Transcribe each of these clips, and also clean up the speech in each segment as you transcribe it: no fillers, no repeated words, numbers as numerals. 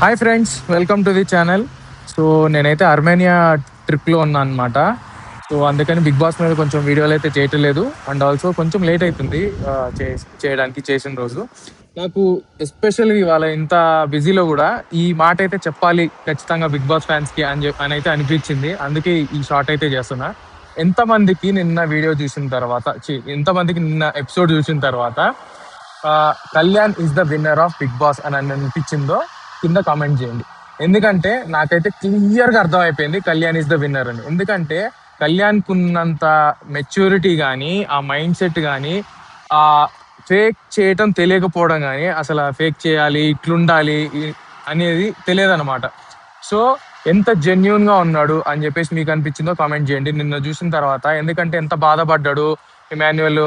Hi friends, welcome to the channel. So నేనైతే Armenia ట్రిప్లో ఉన్నా అనమాట. సో అందుకని బిగ్ బాస్ మీద కొంచెం వీడియోలు అయితే చేయటం లేదు. అండ్ ఆల్సో కొంచెం లేట్ అవుతుంది చేయడానికి చేసిన రోజు. నాకు ఎస్పెషల్గా ఇవాళ ఇంత బిజీలో కూడా ఈ మాట అయితే చెప్పాలి ఖచ్చితంగా బిగ్ బాస్ ఫ్యాన్స్కి అని అయితే అనిపించింది. అందుకే ఈ షార్ట్ అయితే చేస్తున్నా. ఎంతమందికి నిన్న వీడియో చూసిన తర్వాత ఎంతమందికి నిన్న ఎపిసోడ్ చూసిన తర్వాత Kalyan is the winner of Bigg Boss అని అనిపించిందో కింద కామెంట్ చేయండి. ఎందుకంటే నాకైతే క్లియర్గా అర్థమైపోయింది కళ్యాణ్ ఇస్ ద విన్నర్ అని. ఎందుకంటే కళ్యాణ్కి ఉన్నంత మెచ్యూరిటీ కానీ, ఆ మైండ్ సెట్ కానీ, ఆ ఫేక్ చేయటం తెలియకపోవడం కానీ, అసలు ఫేక్ చేయాలి ఇట్లుండాలి అనేది తెలియదు అనమాట. సో ఎంత జెన్యున్ గా ఉన్నాడు అని చెప్పేసి మీకు అనిపించిందో కామెంట్ చేయండి నిన్న చూసిన తర్వాత. ఎందుకంటే ఎంత బాధపడ్డాడు ఇమాన్యువల్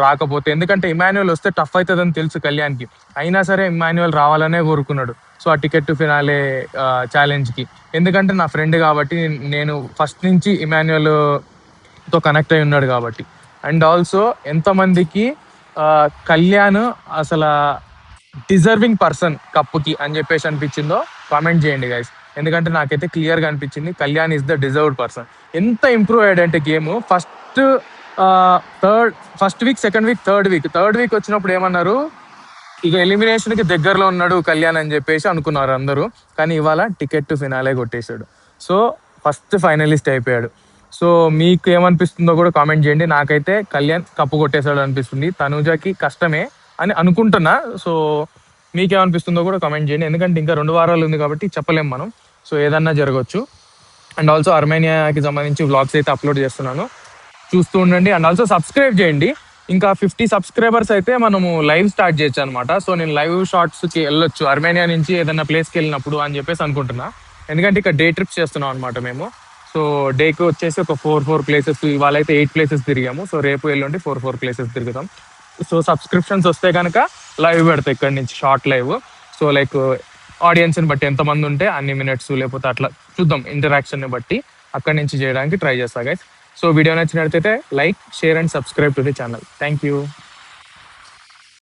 రాకపోతే. ఎందుకంటే ఇమాన్యువల్ వస్తే టఫ్ అవుతుందని తెలుసు కళ్యాణ్కి, అయినా సరే ఇమాన్యువల్ రావాలనే కోరుకున్నాడు. సో ఆ టికెట్ టు ఫినాలే ఛాలెంజ్ కి. ఎందుకంటే నా ఫ్రెండ్ కాబట్టి, నేను ఫస్ట్ నుంచి ఇమాన్యువల్ తో కనెక్ట్ అయి ఉన్నాడు కాబట్టి. అండ్ ఆల్సో ఎంతమందికి కళ్యాణ్ అసలు డిజర్వింగ్ పర్సన్ కప్పుకి అని చెప్పేసి అనిపించిందో కామెంట్ చేయండి గైస్. ఎందుకంటే నాకైతే క్లియర్గా అనిపించింది Kalyan is the deserved person. ఎంత ఇంప్రూవ్ అయ్యాడంటే game. First week, second week, third week వచ్చినప్పుడు ఏమన్నారు, ఇక ఎలిమినేషన్కి దగ్గరలో ఉన్నాడు కళ్యాణ్ అని చెప్పేసి అనుకున్నారు అందరూ. కానీ ఇవాళ టికెట్ టు ఫినాలే కొట్టేశాడు. సో ఫస్ట్ ఫైనలిస్ట్ అయిపోయాడు. సో మీకు ఏమనిపిస్తుందో కూడా కామెంట్ చేయండి. నాకైతే కళ్యాణ్ కప్పు కొట్టేశాడు అనిపిస్తుంది. తనూజకి కష్టమే అని అనుకుంటున్నా. సో మీకేమనిపిస్తుందో కూడా కామెంట్ చేయండి. ఎందుకంటే ఇంకా 2 వారాలు ఉంది కాబట్టి చెప్పలేం మనం. సో ఏదన్నా జరగవచ్చు. అండ్ ఆల్సో అర్మేనియాకి సంబంధించి వ్లాగ్స్ అయితే అప్లోడ్ చేస్తున్నాను, చూస్తూ ఉండండి. అండ్ ఆల్సో సబ్స్క్రైబ్ చేయండి. ఇంకా 50 సబ్స్క్రైబర్స్ అయితే మనము లైవ్ స్టార్ట్ చేయొచ్చు అనమాట. సో నేను లైవ్ షార్ట్స్కి వెళ్ళొచ్చు అర్మేనియా నుంచి ఏదైనా ప్లేస్కి వెళ్ళినప్పుడు అని చెప్పేసి అనుకుంటున్నా. ఎందుకంటే ఇక్కడ డే ట్రిప్స్ చేస్తున్నాం అనమాట మేము. సో డేకి వచ్చేసి ఒక 4 ప్లేసెస్, ఇవాళ అయితే 8 ప్లేసెస్ తిరిగాము. సో రేపు ఎల్లుండి 4 ప్లేసెస్ తిరుగుతాం. సో సబ్స్క్రిప్షన్స్ వస్తే కనుక లైవ్ పెడతాయి ఇక్కడ నుంచి, షార్ట్ లైవ్. సో లైక్ ఆడియన్స్ని బట్టి ఎంతమంది ఉంటే అన్ని మినిట్స్, లేకపోతే అట్లా చూద్దాం ఇంటరాక్షన్ని బట్టి అక్కడి నుంచి చేయడానికి ట్రై చేస్తా గైస్. సో వీడియో నచ్చినట్లయితే like, share and subscribe to the channel. Thank you.